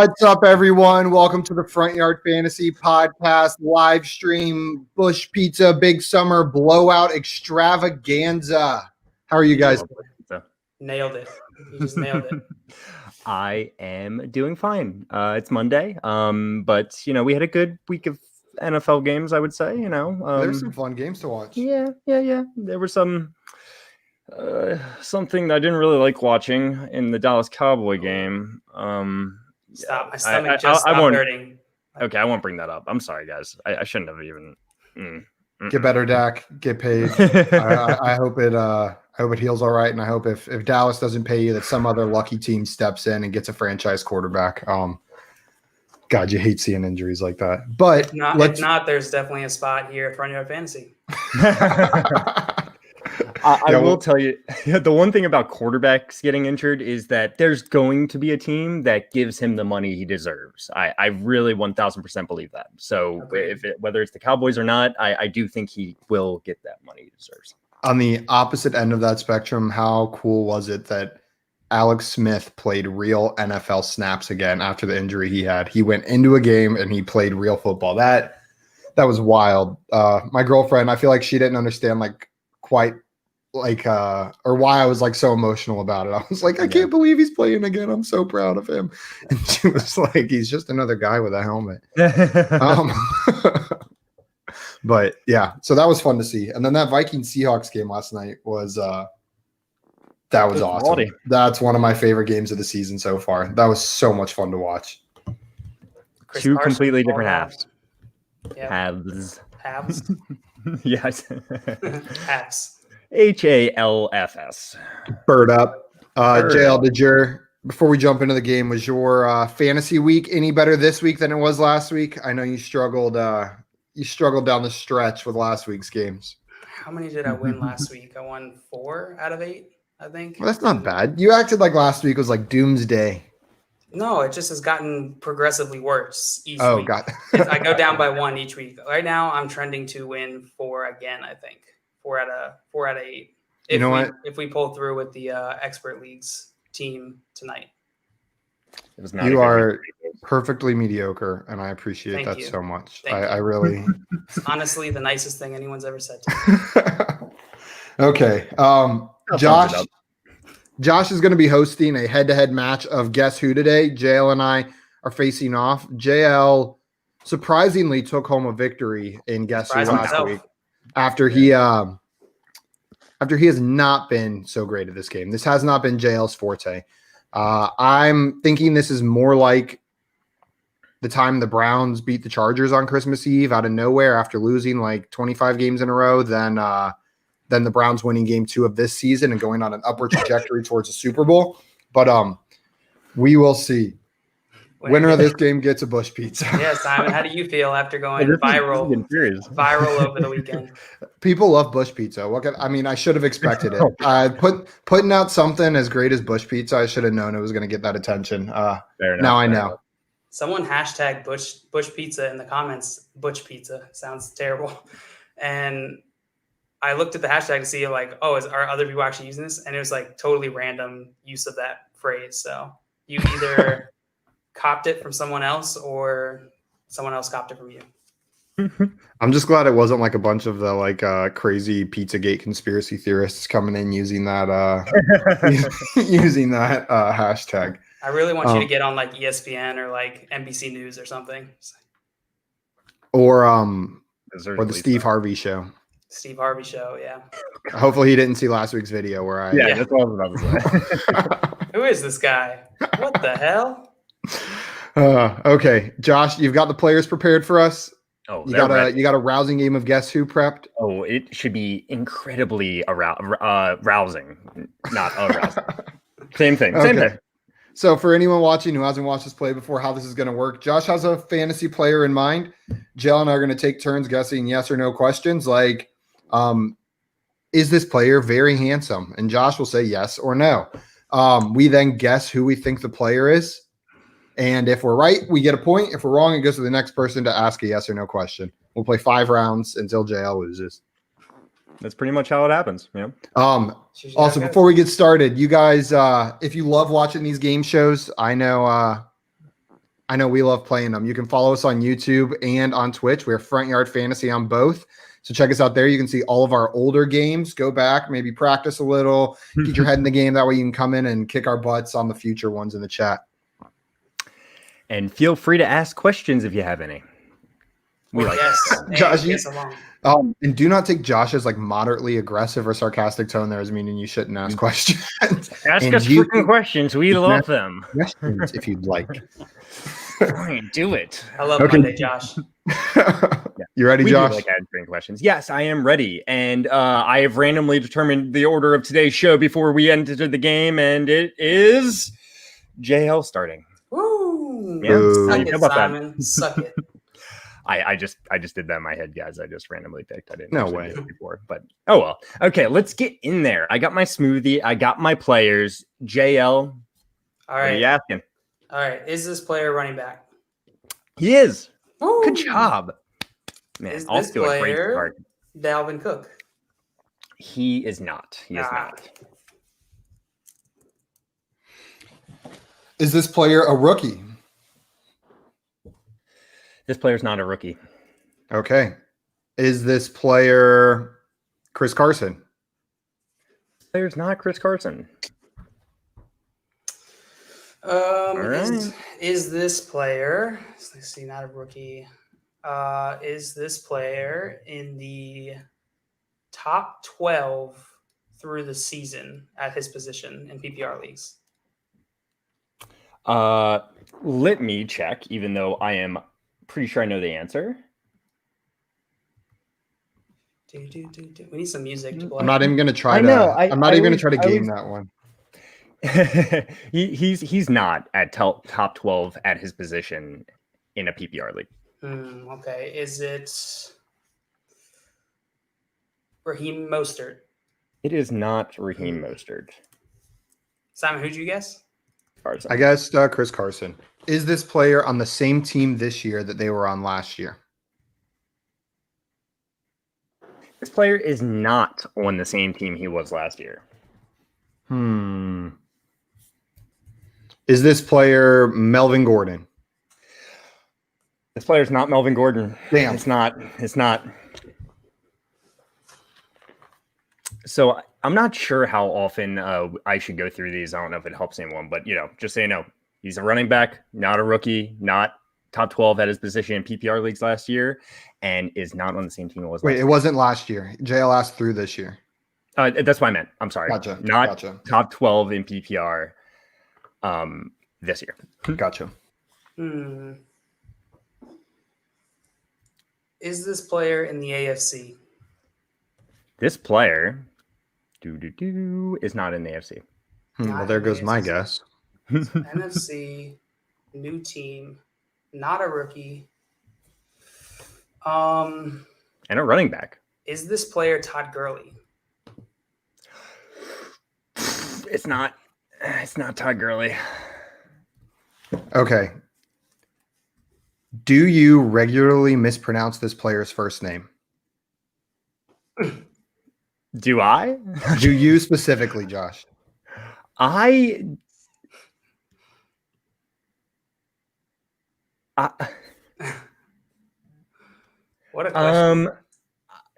What's up, everyone? Welcome to the Front Yard Fantasy Podcast live stream Bush Pizza Big Summer Blowout Extravaganza. How are you guys? Nailed it. You just nailed it. I am doing fine. It's Monday, but we had a good week of NFL games. I would say, There's some fun games to watch. Yeah. There was some something that I didn't really like watching in the Dallas Cowboy game. Stop! My stomach just stopped hurting. Okay, I won't bring that up. I'm sorry, guys. I shouldn't have even. Get better, Dak. Get paid. I hope it heals all right, and I hope if Dallas doesn't pay you, that some other lucky team steps in and gets a franchise quarterback. God, you hate seeing injuries like that. But if not, there's definitely a spot here at Front Yard Fantasy. I will tell you, the one thing about quarterbacks getting injured is that there's going to be a team that gives him the money he deserves. I really 1,000% believe that. So whether it's the Cowboys or not, I do think he will get that money he deserves. On the opposite end of that spectrum, how cool was it that Alex Smith played real NFL snaps again after the injury he had? He went into a game and he played real football. That was wild. My girlfriend, I feel like she didn't understand or why I was so emotional about it. I was like, I can't believe he's playing again. I'm so proud of him. And she was like, he's just another guy with a helmet. But yeah, so that was fun to see. And then that Vikings Seahawks game last night was awesome. Bloody. That's one of my favorite games of the season so far. That was so much fun to watch. Two completely different halves. Yep. Halves. Yes. Halves. HALFS. Bird up. JL, before we jump into the game, was your fantasy week any better this week than it was last week? I know you struggled. You struggled down the stretch with last week's games. How many did I win last week? I won 4 out of 8, I think. Well, that's not bad. You acted like last week was like doomsday. No, it just has gotten progressively worse each week. Oh, God. I go down by 1 each week. Right now, I'm trending to win 4 again, I think. 4 out of 8. If we pull through with the expert leagues team tonight. You are perfectly mediocre, and I appreciate that so much. I really it's honestly the nicest thing anyone's ever said to me. Okay. Josh is going to be hosting a head-to-head match of Guess Who today. JL and I are facing off. JL surprisingly took home a victory in Guess Who last week after he has not been so great at this game. This has not been JL's forte. I'm thinking this is more like the time the Browns beat the Chargers on Christmas Eve out of nowhere after losing 25 games in a row than the Browns winning game 2 of this season and going on an upward trajectory towards a Super Bowl. But we will see. Winner of this game gets a Bush Pizza. Yeah, Simon, how do you feel after going viral over the weekend? People love Bush Pizza. I should have expected it. Putting out something as great as Bush Pizza, I should have known it was going to get that attention. Now I know. Someone hashtag Bush Pizza in the comments. Bush Pizza sounds terrible. And I looked at the hashtag to see are other people actually using this? And it was totally random use of that phrase. So you either copped it from someone else or someone else copped it from you. I'm just glad it wasn't a bunch of the crazy Pizzagate conspiracy theorists coming in using that hashtag. I really want you to get on ESPN or NBC News or something. Or the Steve Harvey show. Steve Harvey show, yeah. Hopefully he didn't see last week's video where I that's what I was about to say. Who is this guy? What the hell? Okay, Josh, you've got the players prepared for us. Oh, you got a rousing game of Guess Who prepped. Oh, it should be incredibly rousing, not arousing. Same thing. Okay. Same thing. So for anyone watching who hasn't watched this play before, how this is going to work, Josh has a fantasy player in mind. Jill and I are going to take turns guessing yes or no questions is this player very handsome? And Josh will say yes or no. We then guess who we think the player is. And if we're right, we get a point. If we're wrong, it goes to the next person to ask a yes or no question. We'll play 5 rounds until JL loses. That's pretty much how it happens. Yeah. Also, before we get started, you guys, if you love watching these game shows, I know I know we love playing them. You can follow us on YouTube and on Twitch. We're Front Yard Fantasy on both. So check us out there. You can see all of our older games. Go back, maybe practice a little, get your head in the game. That way you can come in and kick our butts on the future ones in the chat. And feel free to ask questions if you have any. We like yes, Josh, yes, along. And do not take Josh's like moderately aggressive or sarcastic tone there as meaning you shouldn't ask questions. Ask And us you- freaking questions. We love them. questions if you'd like. Fine, do it. I love Okay. Monday, Josh. You ready, We do Josh? like answering questions. Yes, I am ready. And I have randomly determined the order of today's show before we enter the game. And it is JL starting. Woo! Yeah, Boo. Suck how it, about that? Simon. Suck it. I just did that in my head, guys. I just randomly picked. I didn't No actually way. do it before, but oh well. Okay, let's get in there. I got my smoothie. I got my players. JL, All what are you right. asking? All right. Is this player running back? He is. Woo! Good job, man. Is Off this to a great player- start. Dalvin Cook. He is not. He is Ah. not. Is this player a rookie? This player's not a rookie. Okay. Is this player Chris Carson? This player's not Chris Carson. Is, is this player? Let's see, not a rookie. Is this player in the top 12 through the season at his position in PPR leagues? Let me check, even though I am pretty sure I know the answer. We need some music to play. I'm not even going to try I to. know, I'm not I even going was- to try to I game was- that one. he's not at top 12 at his position in a PPR league. Okay. Is it Raheem Mostert? It is not Raheem Mostert. Simon, who'd you guess? Carson. I guessed Chris Carson. Is this player on the same team this year that they were on last year? This player is not on the same team he was last year. Is this player Melvin Gordon? This player is not Melvin Gordon. Damn. It's not. It's not. So I'm not sure how often I should go through these. I don't know if it helps anyone, but just so you know, he's a running back, not a rookie, not top 12 at his position in PPR leagues last year, and is not on the same team it was. Wait, last it year. wasn't last year. JL asked through this year. That's what I meant. I'm sorry. Gotcha. Not Gotcha. top 12 in PPR this year. Gotcha. Is this player in the AFC? This player is not in the AFC. Well, there goes my guess. NFC, new team, not a rookie. And a running back. Is this player Todd Gurley? It's not Todd Gurley. Okay. Do you regularly mispronounce this player's first name? Do I? Do you specifically, Josh? What a question.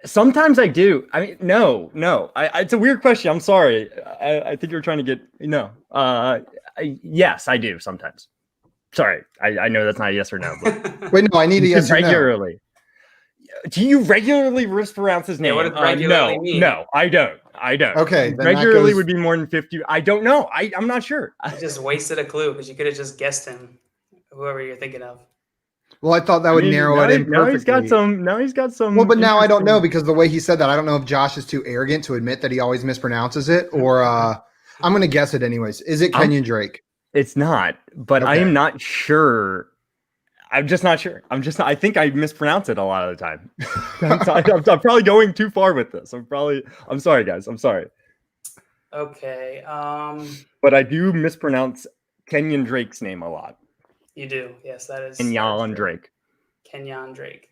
Sometimes I do. I mean, no. It's a weird question. I'm sorry. I think you're trying to get yes, I do sometimes. Sorry, I know that's not a yes or no, but Wait, no, I need a yes or no. regularly. Do you regularly mispronounce his name? what does regularly mean? No, I don't. Okay, then that regularly goes- would be more than 50. I don't know. I'm not sure. You just wasted a clue because you could have just guessed him, whoever you're thinking of. Well, I thought that would narrow it in perfectly. Now he's got some. Well, but now I don't know interesting- because the way he said that, I don't know if Josh is too arrogant to admit that he always mispronounces it, or I'm going to guess it anyways. Is it Kenyon Drake? It's not, but I Okay. am not sure. I'm just not sure. I think I mispronounce it a lot of the time. I'm probably going too far with this. I'm sorry, guys. I'm sorry. Okay. But I do mispronounce Kenyon Drake's name a lot. You do. Yes, that is. Kenyon Drake. Kenyon Drake.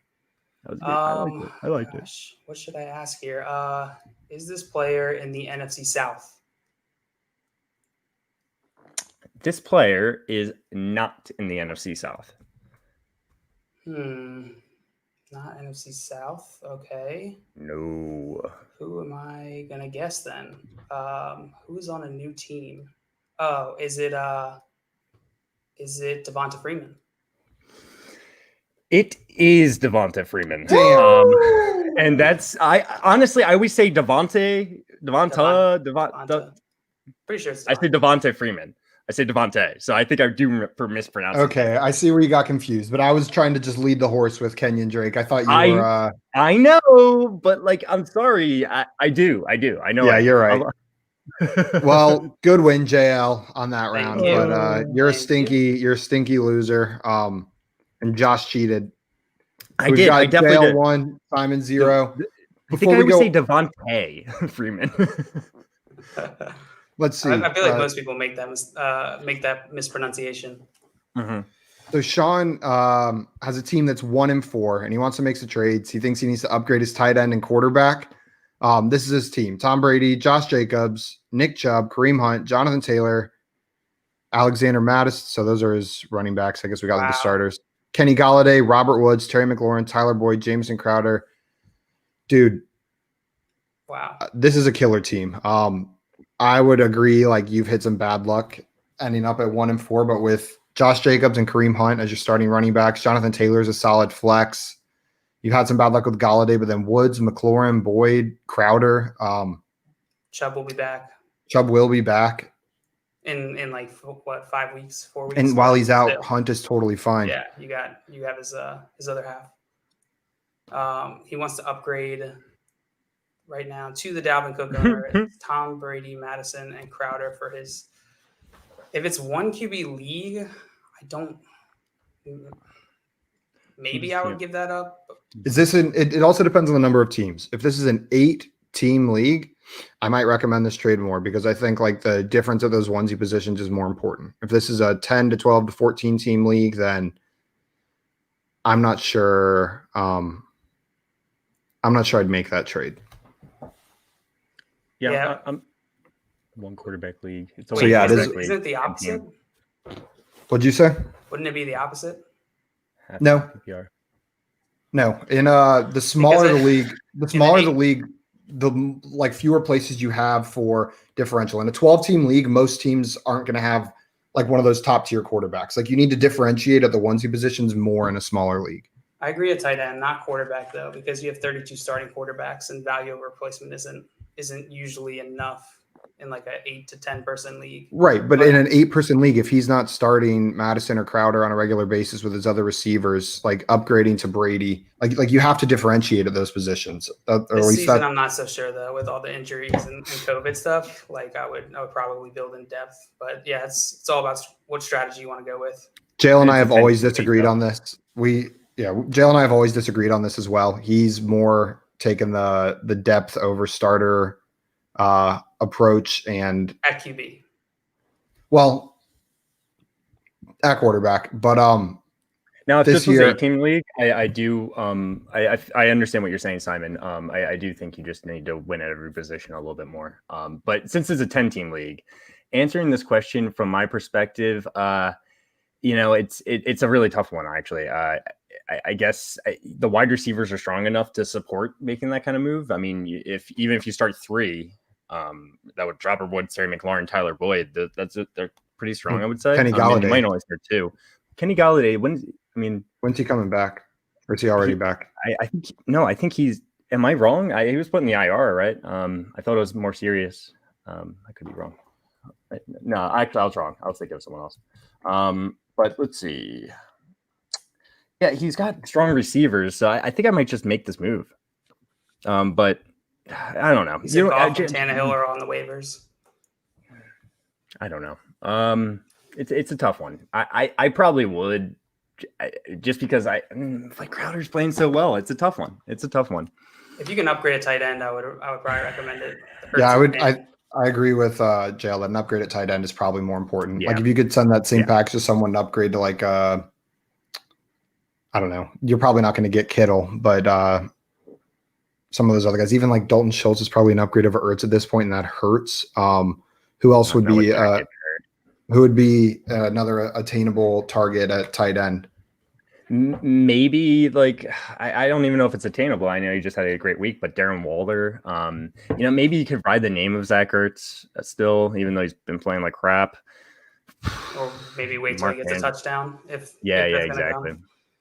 That was good. I liked it. Gosh, what should I ask here? Is this player in the NFC South? This player is not in the NFC South. Not NFC South. Okay. No. Who am I gonna guess then? Who's on a new team? Oh, is it Devonta Freeman? It is Devonta Freeman. And that's I always say Devonta. Pretty sure it's I say Devonta Freeman. I say Devonta. So I think I do for mispronouncing. Okay, I see where you got confused, but I was trying to just lead the horse with Kenyon Drake. I thought you were. I know, but like, I'm sorry. I do. I know. Yeah, you're right. Well, good win, JL, on that round. But you're a stinky loser. And Josh cheated. I definitely JL did. 1, Simon 0. I think I would say Devonta Freeman. Let's see. I feel like most people make that mispronunciation. Mm-hmm. So Sean has a team that's 1-4, and he wants to make some trades. He thinks he needs to upgrade his tight end and quarterback. This is his team: Tom Brady, Josh Jacobs, Nick Chubb, Kareem Hunt, Jonathan Taylor, Alexander Mattis. So those are his running backs. I guess we got the starters: Kenny Golladay, Robert Woods, Terry McLaurin, Tyler Boyd, Jameson Crowder. Dude, wow, this is a killer team. I would agree. Like, you've hit some bad luck ending up at 1-4, but with Josh Jacobs and Kareem Hunt as your starting running backs, Jonathan Taylor is a solid flex. You've had some bad luck with Golladay, but then Woods, McLaurin, Boyd, Crowder. Chubb will be back. Chubb will be back in like what, 5 weeks, 4 weeks. And while he's out, Hunt is totally fine. Yeah, you have his other half. He wants to upgrade right now to the Dalvin Cook owner. Tom Brady, Madison, and Crowder for his. If it's one QB league, I don't. Maybe I would give that up. Is this it also depends on the number of teams. If this is an 8-team league, I might recommend this trade more because I think like the difference of those onesie positions is more important. If this is a 10 to 12 to 14 team league, then I'm not sure. I'm not sure I'd make that trade. Yeah. I'm one quarterback league. So yeah, isn't it the opposite? What'd you say? Wouldn't it be the opposite? No. No. In the smaller the league, the like fewer places you have for differential. In a 12-team league, most teams aren't going to have like one of those top tier quarterbacks. Like, you need to differentiate at the onesie positions more in a smaller league. I agree at tight end, not quarterback though, because you have 32 starting quarterbacks and value over replacement isn't usually enough in like an 8 to 10 person league. Right. But in an 8-person league, if he's not starting Madison or Crowder on a regular basis with his other receivers, like upgrading to Brady, like you have to differentiate at those positions. This season, I'm not so sure though, with all the injuries and COVID stuff. Like I would probably build in depth, but yeah, it's all about what strategy you want to go with. Jalen and I have always disagreed on this. Jalen and I have always disagreed on this as well. He's more taken the depth over starter approach and at QB. Well, at quarterback, but now if this was a team league, I do I understand what you're saying, Simon. I do think you just need to win at every position a little bit more. But since it's a 10-team league, answering this question from my perspective, it's a really tough one actually. I guess the wide receivers are strong enough to support making that kind of move. I mean, even if you start 3, that would Robert Woods, Terry McLaurin, Tyler Boyd. They're pretty strong, I would say. Kenny Golladay. You might only start 2. Kenny Golladay. When's he coming back? Or is he already back? I think he's. Am I wrong? He was put in the IR, right? I thought it was more serious. I could be wrong. No, actually, I was wrong. I was thinking of someone else. But let's see. Yeah, he's got strong receivers, so I think I might just make this move. But I don't know. Goff and Tannehill are on the waivers. I don't know. It's a tough one. I probably would, just because like Crowder's playing so well. It's a tough one. If you can upgrade a tight end, I would probably recommend it. Yeah, I would. I agree with Jail. An upgrade at tight end is probably more important. Yeah. Like if you could send that same package to someone to upgrade to like I don't know. You're probably not going to get Kittle, but some of those other guys, even like Dalton Schultz, is probably an upgrade over Ertz at this point, and that hurts. Who else would be? Who would be another attainable target at tight end? Maybe like I don't even know if it's attainable. I know he just had a great week, but Darren Waller, maybe you could ride the name of Zach Ertz still, even though he's been playing like crap. Or maybe wait till he gets a touchdown. Exactly.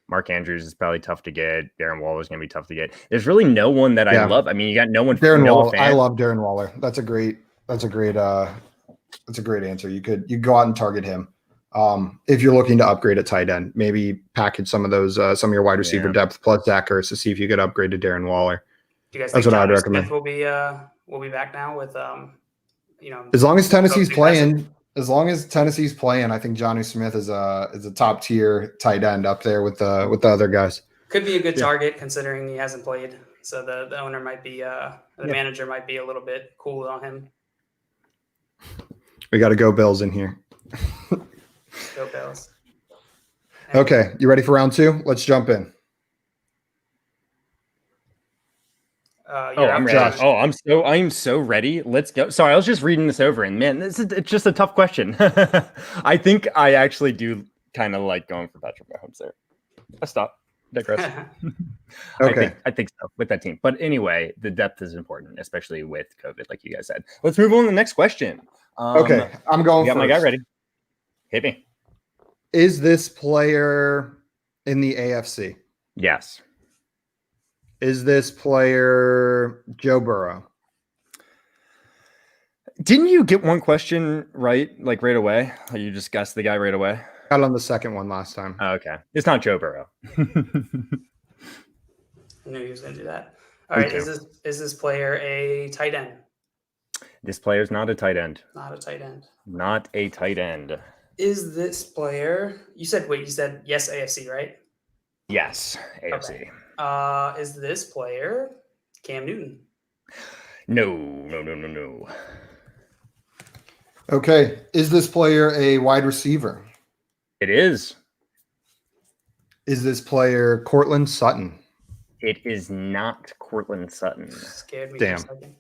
Mark Andrews is probably tough to get. Darren Waller is going to be tough to get. There's really no one that I love. I mean, you got no one. Darren Waller. I love Darren Waller. That's a great answer. You could go out and target him. If you're looking to upgrade at tight end, maybe package some of those, some of your wide receiver depth plus Zach Ertz to see if you could upgrade to Darren Waller. Do you guys think I'd recommend? Smith will be back now with as long as Tennessee's playing. As long as Tennessee's playing, I think Jonnu Smith is a top tier tight end up there with the other guys. Could be a good target considering he hasn't played. So the owner might be manager might be a little bit cool on him. We got to go Bills in here. Go Bills. Okay, you ready for round 2? Let's jump in. I'm ready. I'm so ready. Let's go. Sorry, I was just reading this over, and man, it's just a tough question. I think I actually do kind of like going for Patrick Mahomes there. I stop. Digress. Okay, I think so with that team. But anyway, the depth is important, especially with COVID, like you guys said. Let's move on to the next question. Okay, I'm going. Got my guy ready. Hit me. Is this player in the AFC? Yes. Is this player Joe Burrow? Didn't you get one question right, like right away? Or you just guessed the guy right away? Got on the second one last time. Oh, okay. It's not Joe Burrow. I knew he was going to do that. All right. Is this player a tight end? This player is not a tight end. Not a tight end. Not a tight end. Is this player? You said yes, AFC, right? Yes, AFC. Okay. Is this player Cam Newton? No. Okay. Is this player a wide receiver? It is. Is this player Courtland Sutton? It is not Courtland Sutton. Scared me. Damn. For a second.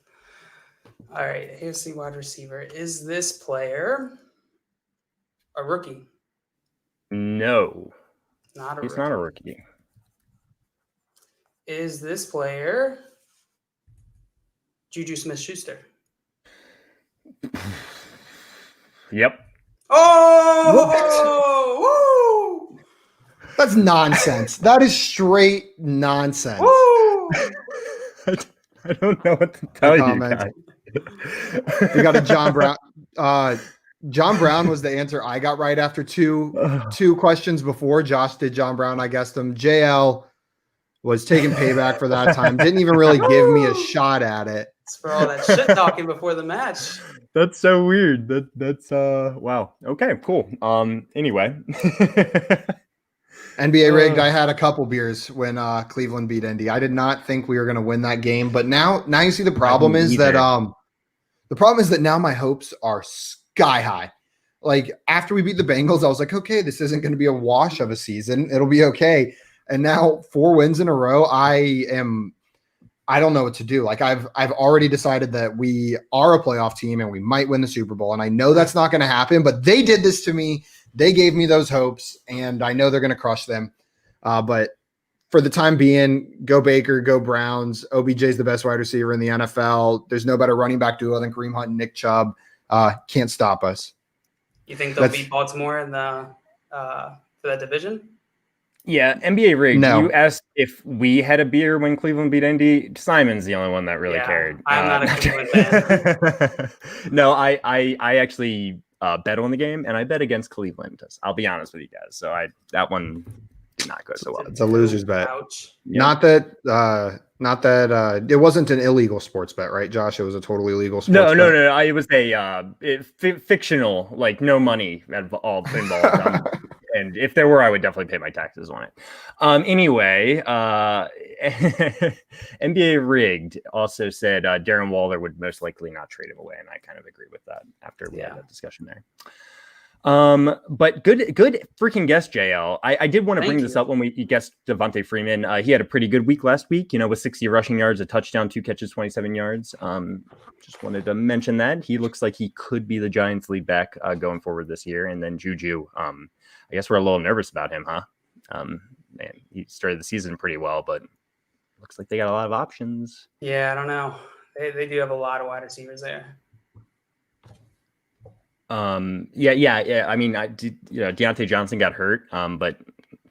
All right. AFC wide receiver. Is this player a rookie? No. Not a He's rookie. not a rookie. Is this player Juju Smith-Schuster? Yep. Oh! Woo! That's nonsense. That is straight nonsense. Woo! I don't know what to tell you guys. We got a John Brown. John Brown was the answer I got right after two questions before. Josh did John Brown. I guessed him. JL was taking payback for that time. Didn't even really give me a shot at it. It's for all that shit talking before the match. That's so weird. That's wow. Okay, cool. Anyway. NBA rigged. I had a couple beers when Cleveland beat Indy. I did not think we were going to win that game, but now you see the problem is that now my hopes are sky high. Like after we beat the Bengals, I was like, okay, this isn't going to be a wash of a season. It'll be okay. And now 4 wins in a row, I don't know what to do. Like I've already decided that we are a playoff team and we might win the Super Bowl. And I know that's not going to happen, but they did this to me. They gave me those hopes and I know they're going to crush them. But for the time being, go Baker, go Browns. OBJ is the best wide receiver in the NFL. There's no better running back duo than Kareem Hunt and Nick Chubb. Can't stop us. You think they'll beat Baltimore in the for that division? Yeah, NBA rigged. No. You asked if we had a beer when Cleveland beat Indy. Simon's the only one that really cared. I'm not a Cleveland fan. No, I actually bet on the game, and I bet against Cleveland. I'll be honest with you guys. So that one did not go so well. It's a loser's bet. Ouch. Not that it wasn't an illegal sports bet, right, Josh? It was a totally legal sports bet. No. It was a fictional, like no money involved. And if there were, I would definitely pay my taxes on it. Anyway, NBA rigged also said Darren Waller would most likely not trade him away, and I kind of agree with that after we had that discussion there. But good freaking guess, JL. I did want to Thank bring this you. up when we guessed Devontae Freeman. He had a pretty good week last week, with 60 rushing yards, a touchdown, 2 catches, 27 yards. Just wanted to mention that he looks like he could be the Giants' lead back going forward this year. And then Juju, I guess we're a little nervous about him, huh? Man, he started the season pretty well, but looks like they got a lot of options. Yeah, I don't know. They do have a lot of wide receivers there. Yeah. I mean, Deontay Johnson got hurt, but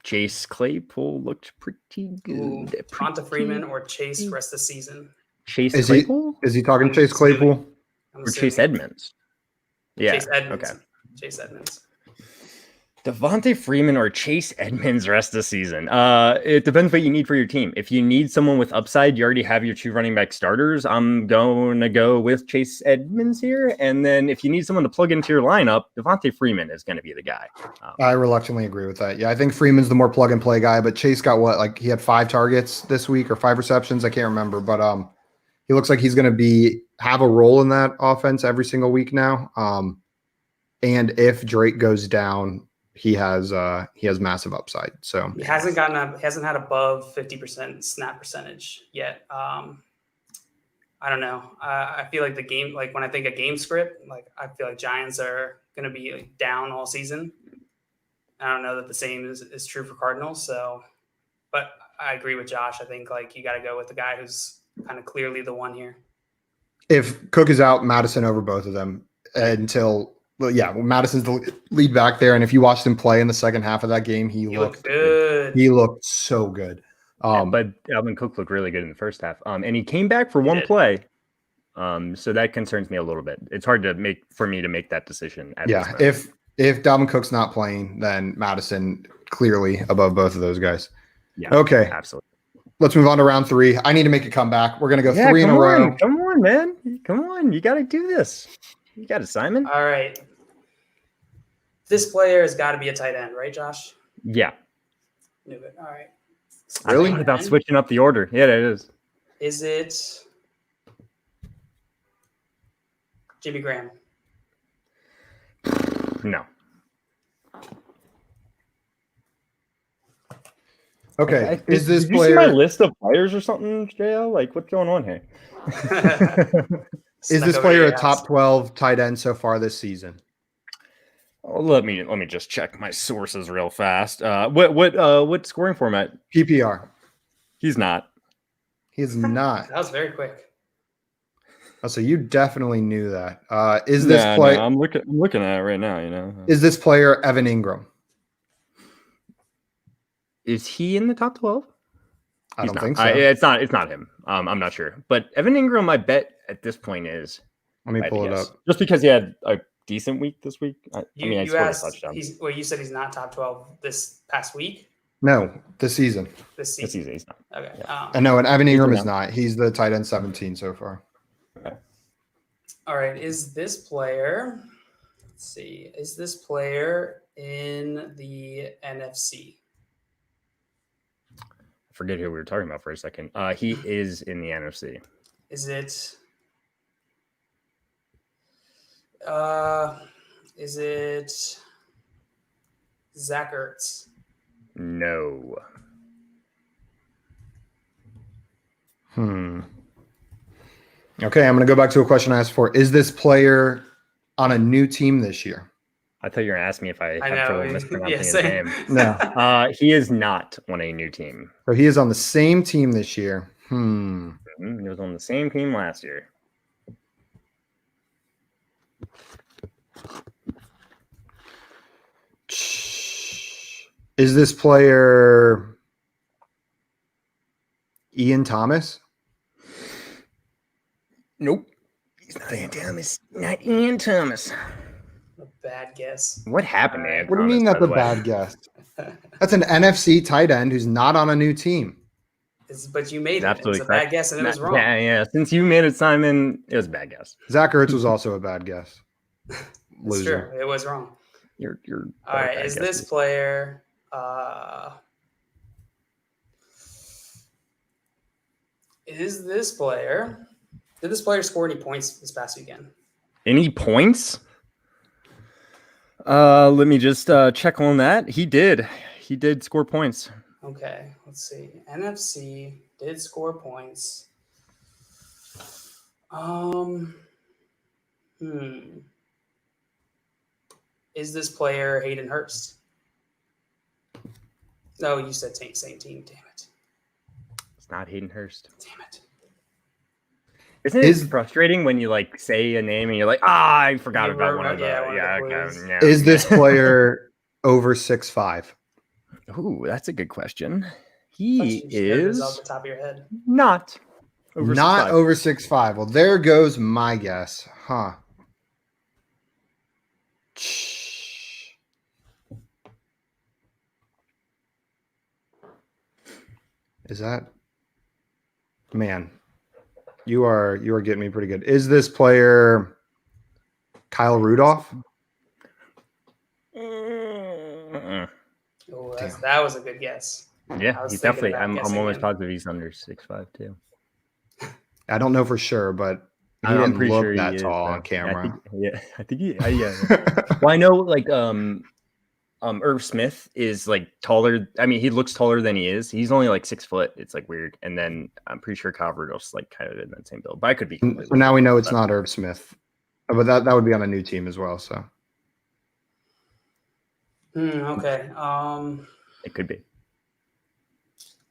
Chase Claypool looked pretty good. Devonta Freeman or Chase rest of the season. Chase Is Claypool he talking Chase Claypool? I'm or Chase assuming. Edmonds? Yeah. Chase Edmonds. Okay. Chase Edmonds. Devontae Freeman or Chase Edmonds rest of the season. It depends what you need for your team. If you need someone with upside, you already have your 2 running back starters. I'm going to go with Chase Edmonds here. And then if you need someone to plug into your lineup, Devontae Freeman is going to be the guy. I reluctantly agree with that. Yeah, I think Freeman's the more plug and play guy, but Chase got he had 5 targets this week or 5 receptions. I can't remember, but he looks like he's going to have a role in that offense every single week now. And if Drake goes down, he has massive upside. So He hasn't had above 50% snap percentage yet. I don't know. I feel like the game, like when I think of game script, like I feel like Giants are going to be down all season. I don't know that the same is true for Cardinals. So, but I agree with Josh. I think like you got to go with the guy who's kind of clearly the one here. if Cook is out, Madison over both of them until. Well, yeah, Madison's the lead back there, and if you watched him play in the second half of that game, he looked good. He looked so good. But Alvin Cook looked really good in the first half. And he came back for one play. So that concerns me a little bit. It's hard for me to make that decision. If Dalvin Cook's not playing, then Madison clearly above both of those guys. Yeah. Okay. Absolutely. Let's move on to round 3. I need to make a comeback. We're gonna go 3 in a row. Come on, man. Come on. You got to do this. You got it, Simon. All right. This player has got to be a tight end, right, Josh? Yeah. Knew it. All right. Really? I'm about switching up the order. Yeah, it is. Is it Jimmy Graham? No. Okay. Is this Did you player see my list of players or something, JL? Like, what's going on here? is this player a top 12 tight end so far this season? Oh, let me just check my sources real fast. What scoring format? PPR. He's not. He's not. That was very quick. Oh, so you definitely knew that. Is this player? No, I'm looking at it right now. Is this player Evan Ingram? Is he in the top 12? I don't think so. It's not him. I'm not sure. But Evan Ingram, I bet at this point is. Let me pull it up. Just because he had a decent week this week. You asked. You said he's not top 12 this past week. No, this season. This season. He's not. Okay. Yeah. And Evan Ingram is not. He's the tight end 17 so far. Okay. All right. Is this player? Let's see. Is this player in the NFC? I forget who we were talking about for a second. He is in the NFC. Is it? Is it Zach Ertz? No. Okay, I'm going to go back to a question I asked for. Is this player on a new team this year? I thought you were going to ask me if I had trouble mispronouncing his same. name. No. He is not on a new team. So he is on the same team this year. He was on the same team last year. Is this player Ian Thomas? Nope. He's not Ian Thomas. Not Ian Thomas. A bad guess. What happened, man? What do you mean that's a bad guess? That's an NFC tight end who's not on a new team. But you made it. Absolutely It's a bad guess, and it was wrong. Yeah. Since you made it, Simon, it was a bad guess. Zach Ertz was also a bad guess. It's true. It was wrong. You're all right. Is this player? Is this player? Did this player score any points this past weekend? Any points? Let me just check on that. He did score points. Okay, let's see. NFC did score points. Is this player Hayden Hurst? No, you said same team. Damn it. It's not Hayden Hurst. Damn it. Isn't it frustrating when you like say a name and you're like, I forgot about one of the yeah. Is this player over 6'5"? Ooh, that's a good question. He is off the top of your head. Not over 6'5". Over 6'5". Well, there goes my guess. Huh. Is that, man? You are getting me pretty good. Is this player Kyle Rudolph? Oh, that was a good guess. Yeah, he's definitely. I'm almost positive he's under 6'5" too. I don't know for sure, but he I'm didn't pretty look sure that he tall is, on camera. I think he. Yeah. Well, I know like Irv Smith is like taller. I mean, he looks taller than he is. He's only like 6 foot. It's like weird. And then I'm pretty sure Kyle Rudolph's like kind of in that same build, but I could be. So now we know it's not Irv Smith, but that would be on a new team as well. So. Okay. It could be.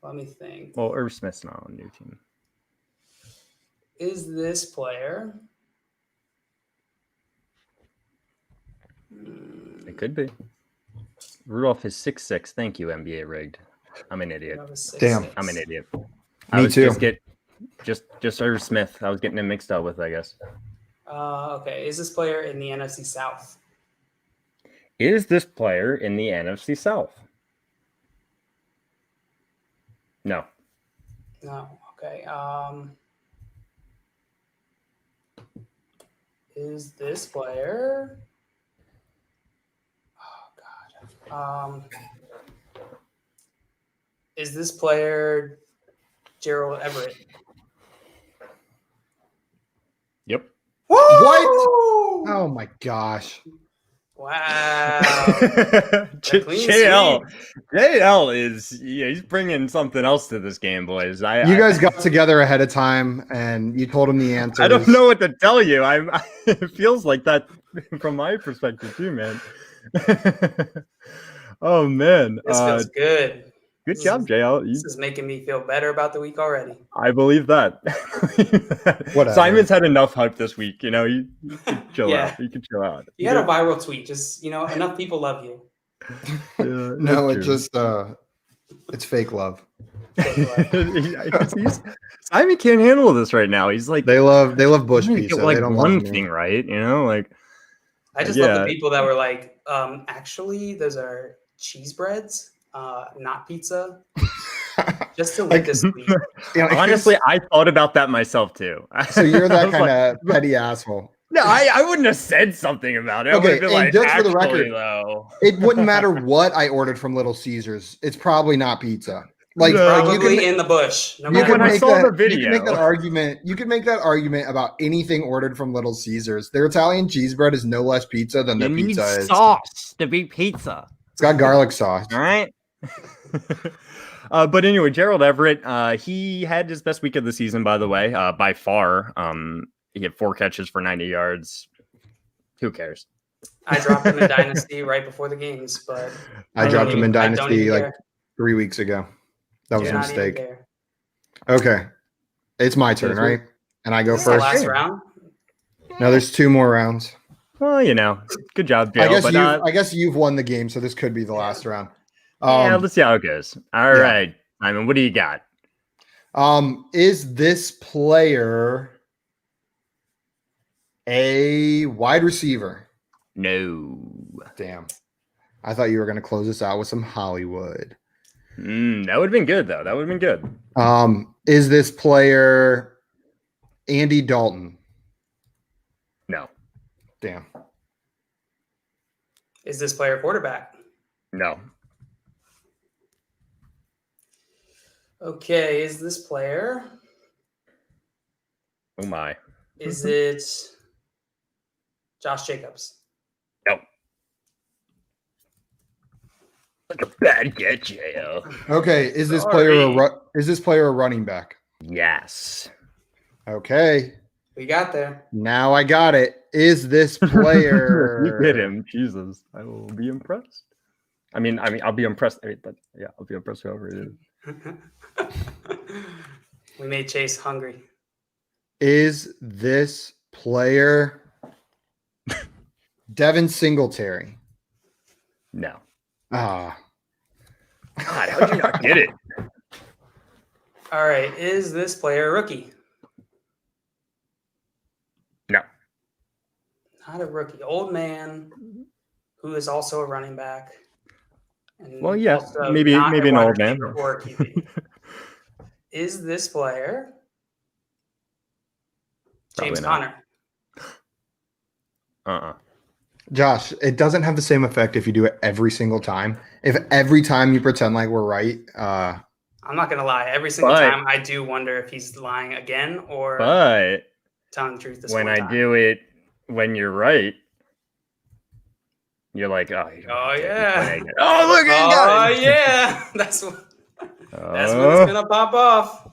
Let me think. Well, Irv Smith's not on a new team. Is this player? It could be. Rudolph is 6'6". Thank you, NBA rigged. I'm an idiot. Damn, I'm an idiot. Me too. Just Irv Smith. I was getting him mixed up with, I guess. Okay. Is this player in the NFC South? Is this player in the NFC South? No. No. Okay. Is this player? Oh God. Is this player Gerald Everett? Yep. What? Oh my gosh. Wow. JL is he's bringing something else to this game, boys. You guys got together ahead of time and you told him the answer. I don't know what to tell you. It feels like that from my perspective too, man. Oh man. This feels good. Good job, JL. This is making me feel better about the week already. I believe that. Whatever. Simon's had enough hype this week. You know, you can chill out. You can chill out. You had a viral tweet. Just, enough people love you. No, it's just it's fake love. Simon can't handle this right now. He's like, they love bush pizza. Like they don't one thing, right? Like I just love the people that were like, actually, those are cheese breads, not pizza. Just to like this week. Honestly, I thought about that myself too. So you're that kind of petty asshole. No, I wouldn't have said something about it. Okay, I would have been like, just for the record, though, it wouldn't matter what I ordered from Little Caesars. It's probably not pizza. Like probably in the bush. No matter when I saw the video, you can make that argument. You can make that argument about anything ordered from Little Caesars. Their Italian cheese bread is no less pizza than their pizza is. Sauce to be pizza. It's got garlic sauce. All right. But anyway, Gerald Everett, he had his best week of the season, by the way, by far. He had 4 catches for 90 yards. Who cares? I dropped him in Dynasty right before the games, but I dropped him in Dynasty like 3 weeks ago. That was a mistake. Okay. It's my turn, right? And I go first. Last round? No, there's 2 more rounds. Well, good job, Dale. I guess you've won the game, so this could be the last round. Let's see how it goes. All right, Simon, what do you got? Is this player a wide receiver? No. Damn. I thought you were going to close this out with some Hollywood. That would have been good, though. That would have been good. Is this player Andy Dalton? No. Damn. Is this player quarterback? No. Okay, is this player? Oh my. Is it Josh Jacobs? No. Like a bad get, JL. Okay, is this player a running back? Yes. Okay, We got there. now I got it. Is this player? You get him. Jesus, I will be impressed. I mean, I'll be impressed. But yeah, I'll be impressed whoever it is. We made Chase hungry. Is this player Devin Singletary? No. Ah, God, how'd you not get it? All right. Is this player a rookie? No. Not a rookie. Old man who is also a running back. And Well, yeah, also maybe not a an wide old man. receiver or a QB. Is this player James Probably not. Conner? Josh, it doesn't have the same effect if you do it every single time. If every time you pretend like we're right, I'm not gonna lie. Every single But- time, I do wonder if he's lying again or But telling the truth. This when one I time. do it, when you're right, you're like, oh, you don't Oh, have to yeah. play again. Oh, look at you Oh guys. yeah, that's when it's gonna pop off.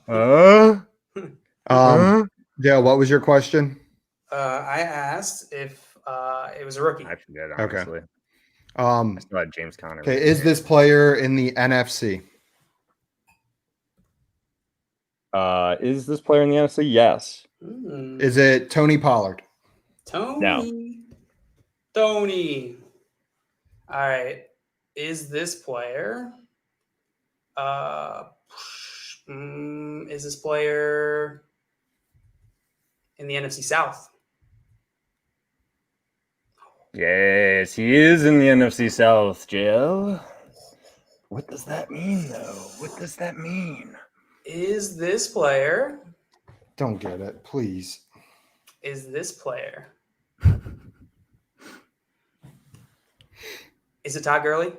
Dale, what was your question? I asked if it was a rookie. I forget, Okay. honestly. Um, I still had James Conner. okay, is this player in the NFC? Is this player in the NFC? Yes. Is it Tony Pollard? Tony. No. Tony. All right. Is this player? Is this player in the NFC South? Yes, he is in the NFC South, Jill. What does that mean, though? What does that mean? Is this player? Don't get it, please. Is this player? Is it Todd Gurley?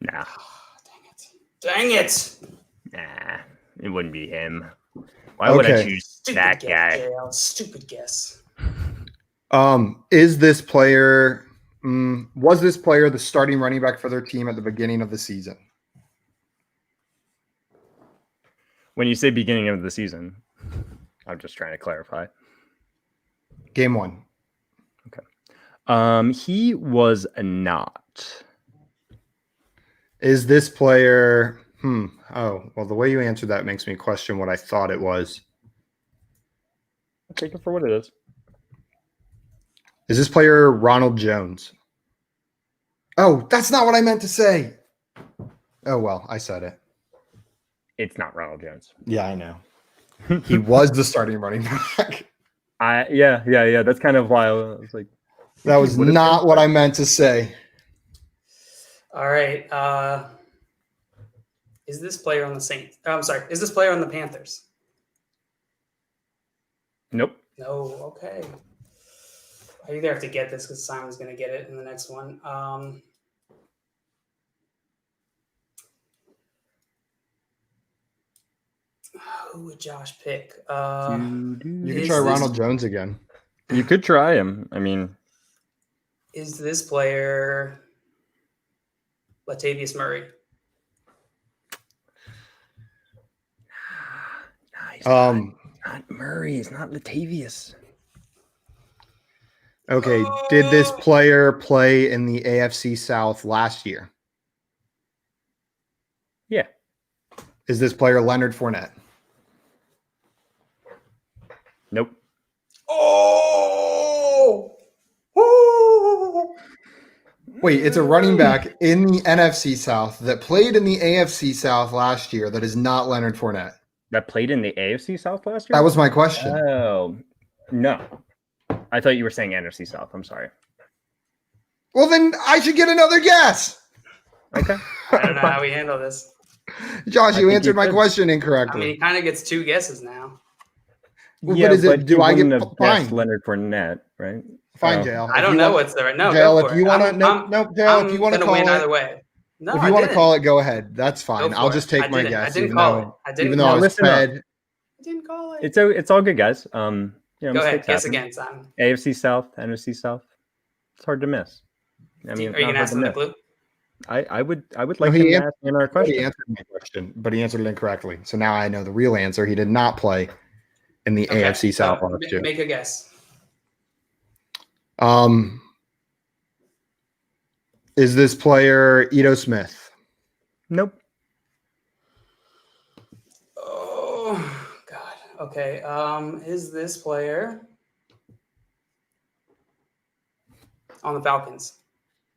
Nah, Dang it! nah, it wouldn't be him. Why would I Okay. choose Stupid that guess, guy? JL. Stupid guess. Is this player was this player the starting running back for their team at the beginning of the season? When you say beginning of the season, I'm just trying to clarify. Game 1. He was not. Is this player oh, well, the way you answered that makes me question what I thought it was. I'll take it for what it is. Is this player Ronald Jones? Oh, that's not what I meant to say. Oh, well, I said it. It's not Ronald Jones. Yeah, I know. He was the starting running back. Yeah. That's kind of why I was like, That was not what I meant to say. All right. Is this player on the Saints? Oh, I'm sorry. Is this player on the Panthers? nope. No. Okay. I either have to get this because Simon's going to get it in the next one. Who would Josh pick? You can Is try this- Ronald Jones again. You could try him. I mean, Is this player Latavius Murray? he's not Murray. It's not Latavius. Okay, did this player play in the AFC South last year? Yeah. Is this player Leonard Fournette? Nope. Oh! Woo! Wait, it's a running back in the NFC South that played in the AFC South last year that is not Leonard Fournette. That played in the AFC South last year? That was my question. Oh, no. I thought you were saying NFC South. I'm sorry. Well, then I should get another guess. Okay. I don't know how we handle this. Josh, I you think answered you my could. question I incorrectly. mean, he kind of gets 2 guesses now. Well, what is it? but Do you I get wouldn't have guessed fine? Leonard Fournette, right? Fine, Oh. Jail. I don't know what's the right. No, Jail, go if for you it. want to, I'm- Jail, if I'm you want to gonna call win it, either way. No, if you want to call it, go ahead. That's fine. Go I'll for just it. take I my didn't- guess. I didn't even call though, it. I didn't even though call I it. was Listen up. fed. I didn't call it. It's all good, guys. Go ahead. mistakes Guess happen. again, Simon. AFC South, NFC South. It's hard to miss. I mean, Are you not gonna hard ask to them the miss. clue? I would No, like him to ask me another He question. answered my question, but he answered it incorrectly. So now I know the real answer. He did not play in the Okay, AFC South so last year. make a guess. Is this player Ito Smith? Nope. Oh God. Okay. Is this player on the Falcons?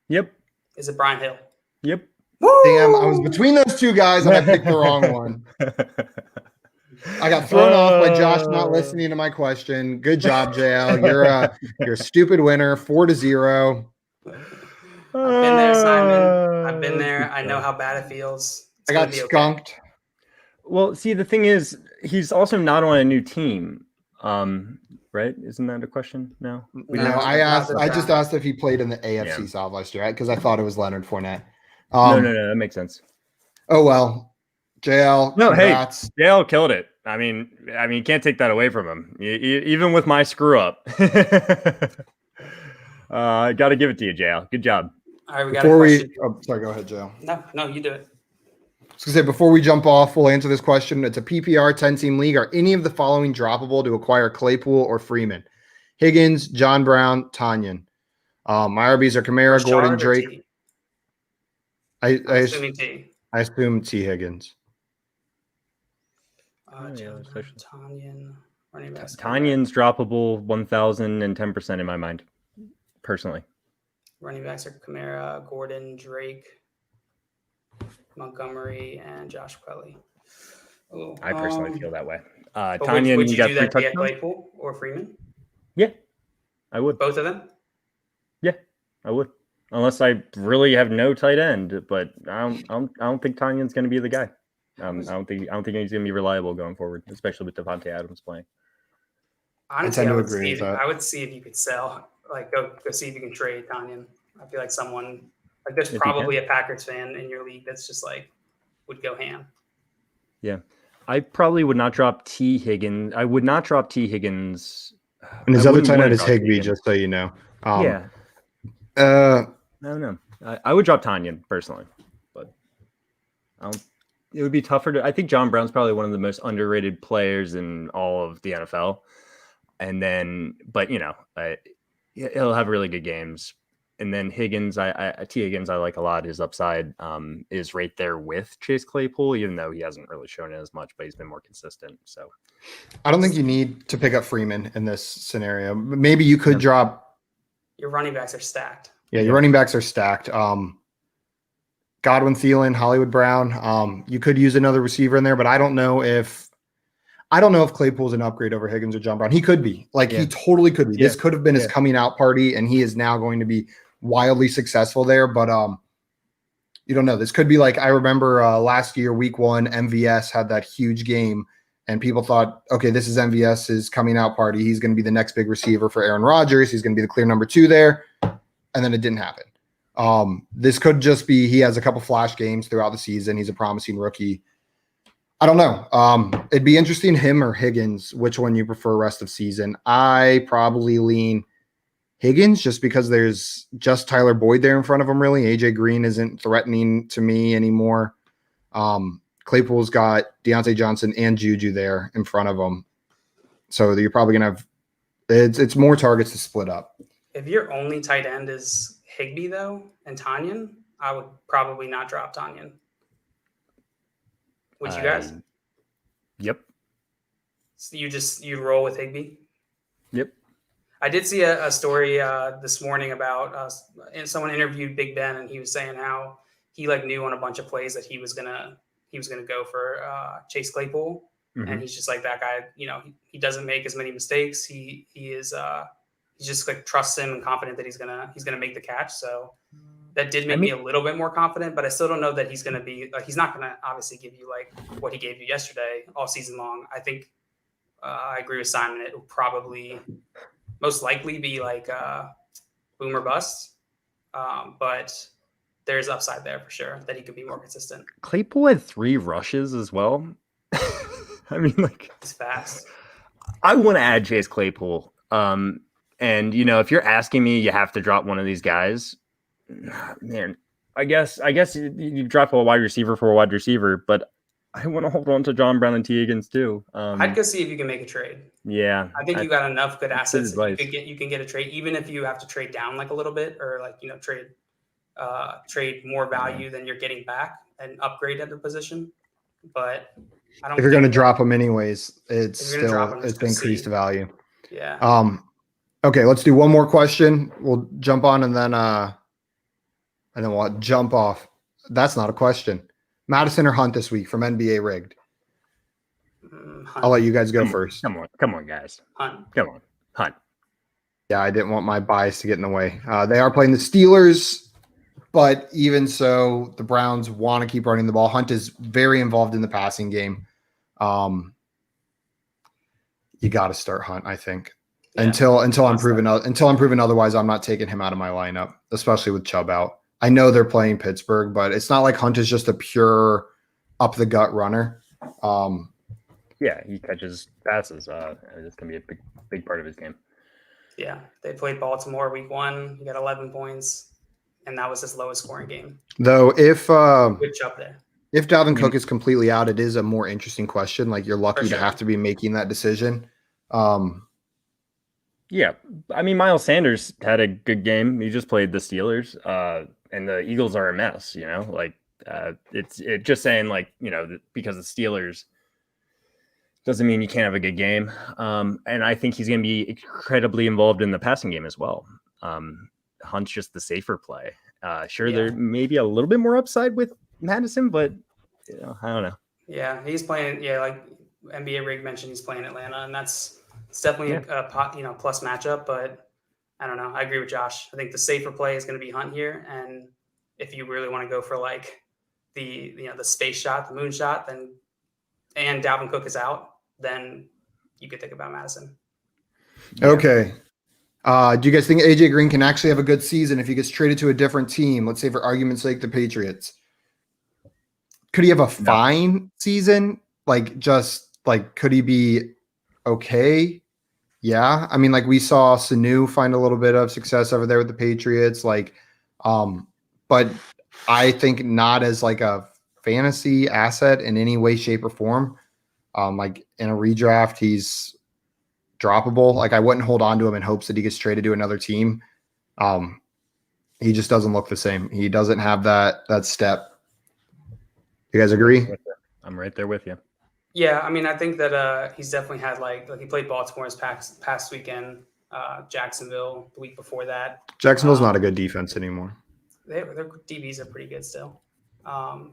Yep. Is it Brian Hill? Yep. Damn, I was between those two guys and I picked the wrong one. I got thrown off by Josh not listening to my question. Good job, JL. You're a stupid winner. 4-0. I've been there, Simon. I've been there. I know how bad it feels. It's I gonna got be okay. skunked. Well, see, the thing is, he's also not on a new team. Right? Isn't that a question now? No, I just asked if he played in the AFC South last year because I thought it was Leonard Fournette. No, that makes sense. Oh well, JL. No, congrats. hey, JL killed it. I mean, you can't take that away from him, even with my screw up. I got to give it to you, JL. Good job. All right, we got a question. Sorry, go ahead, JL. No, you do it. I was gonna say before we jump off, we'll answer this question. It's a PPR 10-team league. Are any of the following droppable to acquire Claypool or Freeman? Higgins, John Brown, Tanyan. My RBs are Kamara, Rashard Gordon, or Drake. T? I Assuming T. assume T. Higgins. John Brown, Tanyan, running backs. Tanyan's droppable 1,010% in my mind, personally. Running backs are Kamara, Gordon, Drake, Montgomery, and Josh Kelly. Oh, I personally feel that way. But Tanyan, would you got do 3 that to get touchdowns? Claypool or Freeman? Yeah, I would. Both of them? Yeah, I would. Unless I really have no tight end, but I don't think Tanyan's going to be the guy. I don't think he's going to be reliable going forward, especially with Devontae Adams playing. Honestly, I I tend to agree with that. I would see if you could sell, like go see if you can trade Tanyan. I feel like someone like there's If you probably a Packers fan in your league that's just like would go ham. Yeah, I probably would not drop T. Higgins. I would not drop T. Higgins. And his I other wouldn't tight wanna end is drop T. Higbee, Higgins. just so you know. Yeah, Uh, I don't know. I would drop Tanyan personally, but it would be tougher to. I think John Brown's probably one of the most underrated players in all of the NFL. And then, but he'll have really good games. And then Higgins, T. Higgins, I like a lot. His upside is right there with Chase Claypool, even though he hasn't really shown it as much, but he's been more consistent. So I don't think you need to pick up Freeman in this scenario. Maybe you could drop. Your running backs are stacked. Yeah, your running backs are stacked. Godwin, Thielen, Hollywood Brown. You could use another receiver in there, but I don't know if Claypool's an upgrade over Higgins or John Brown. He could be. He totally could be. This could have been his coming out party, and he is now going to be wildly successful there. But you don't know. This could be I remember last year, week 1, MVS had that huge game, and people thought, okay, this is MVS's coming out party. He's going to be the next big receiver for Aaron Rodgers. He's going to be the clear number 2 there. And then it didn't happen. This could just be he has a couple flash games throughout the season. He's a promising rookie. I don't know. It'd be interesting, him or Higgins, which one you prefer rest of season. I probably lean Higgins just because there's just Tyler Boyd there in front of him, really. AJ Green isn't threatening to me anymore. Claypool's got Deontay Johnson and Juju there in front of him. So you're probably going to have it's more targets to split up. If your only tight end is Higbee, though, and Tanyan, I would probably not drop Tanyan. Would you guys? Yep. So you roll with Higbee? Yep. I did see a story this morning about someone interviewed Big Ben, and he was saying how he knew on a bunch of plays that he was gonna go for Chase Claypool, and he's just like that guy. He doesn't make as many mistakes. He just trusts him and confident that he's gonna make the catch. So that did make me a little bit more confident, but I still don't know that he's gonna be he's not gonna obviously give you what he gave you yesterday all season long. I think I agree with Simon. It will probably most likely be boom or bust, but there's upside there for sure that he could be more consistent. Claypool had 3 rushes as well. I mean, He's fast. I want to add Chase Claypool. And, if you're asking me, you have to drop one of these guys, man, I guess you drop a wide receiver for a wide receiver, but I want to hold on to John Brown and T. Higgins too. I'd go see if you can make a trade. Yeah, I think you got enough good assets. advice. You can get a trade, even if you have to trade down like a little bit, or like trade more value than you're getting back and upgrade at the position. But I don't. If you're going to drop them anyways, it's If you're gonna drop still 'em, it's just increased see. value. Yeah. Okay, let's do one more question. We'll jump on and then we'll jump off. That's not a question. Madison or Hunt this week from NBA Rigged? Hunt. I'll let you guys go first. Come on, guys. Hunt. Come on, Hunt. Yeah, I didn't want my bias to get in the way. They are playing the Steelers, but even so, the Browns want to keep running the ball. Hunt is very involved in the passing game. You got to start Hunt, I think. Yeah. Until I'm proven otherwise, I'm not taking him out of my lineup, especially with Chubb out. I know they're playing Pittsburgh, but it's not like Hunt is just a pure up the gut runner. Yeah, he catches passes. It's gonna be a big part of his game. Yeah, they played Baltimore week 1. He got 11 points, and that was his lowest scoring game. Though if Good job there. If Dalvin Cook is completely out, it is a more interesting question. Like you're lucky to have to be making that decision. Yeah, I mean Miles Sanders had a good game. He just played the Steelers, and the Eagles are a mess. You know, like it's just saying like because the Steelers doesn't mean you can't have a good game. And I think he's going to be incredibly involved in the passing game as well. Hunt's just the safer play. There may be a little bit more upside with Madison, but I don't know. Yeah, he's playing. Yeah, like NBA Rig mentioned, he's playing Atlanta, and it's definitely a plus matchup. But I don't know. I agree with Josh. I think the safer play is going to be Hunt here, and if you really want to go for like the space shot, the moon shot, and Dalvin Cook is out, then you could think about Madison. Okay. Do you guys think AJ Green can actually have a good season if he gets traded to a different team? Let's say, for argument's sake, the Patriots. Could he have a fine season? Could he be okay? Yeah. I mean, like we saw Sanu find a little bit of success over there with the Patriots. But I think not as like a fantasy asset in any way, shape, or form. Like in a redraft, he's droppable. Like I wouldn't hold on to him in hopes that he gets traded to another team. He just doesn't look the same. He doesn't have that step. You guys agree? I'm right there with you. Yeah, I mean, I think that he's definitely had like he played Baltimore this past weekend, Jacksonville the week before that. Jacksonville's not a good defense anymore. Their DBs are pretty good still. I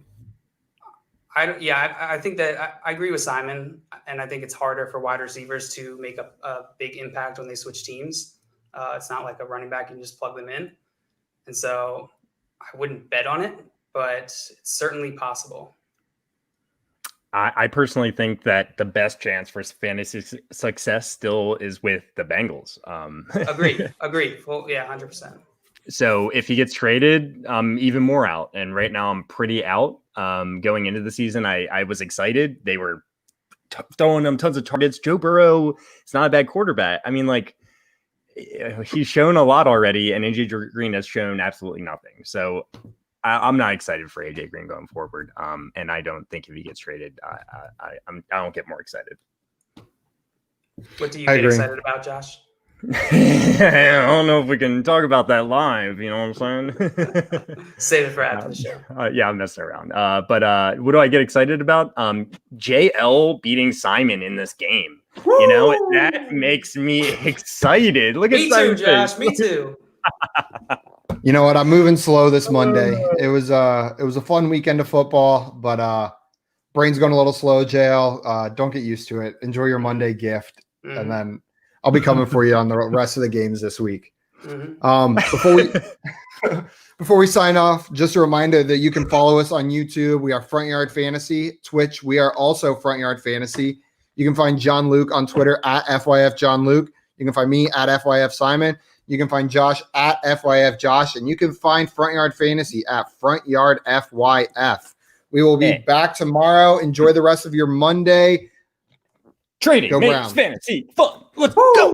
think that I agree with Simon, and I think it's harder for wide receivers to make a big impact when they switch teams. It's not like a running back, you can just plug them in. And so I wouldn't bet on it, but it's certainly possible. I personally think that the best chance for fantasy success still is with the Bengals. Agreed. Well, yeah, 100%. So if he gets traded, I'm even more out. And right now I'm pretty out. Going into the season, I was excited. They were throwing him tons of targets. Joe Burrow is not a bad quarterback. I mean, like he's shown a lot already, and AJ Green has shown absolutely nothing. So I'm not excited for AJ Green going forward. And I don't think if he gets traded, I don't get more excited. What do you get excited about, Josh? I don't know if we can talk about that live. You know what I'm saying? Save it for after the show. Yeah, I'm messing around. But what do I get excited about? JL beating Simon in this game. Woo! You know, that makes me excited. Look me at too, Simon's Josh. face. Me too. You know what? I'm moving slow this Monday. It was a fun weekend of football, but brain's going a little slow. JL, don't get used to it. Enjoy your Monday gift, and then I'll be coming for you on the rest of the games this week. Before we sign off, just a reminder that you can follow us on YouTube. We are Front Yard Fantasy. Twitch, we are also Front Yard Fantasy. You can find John Luke on Twitter at FYF John Luke. You can find me at FYF Simon. You can find Josh at FYF Josh. And you can find Front Yard Fantasy at Front Yard FYF. We will be back tomorrow. Enjoy the rest of your Monday. Trading makes fantasy fun. Let's go.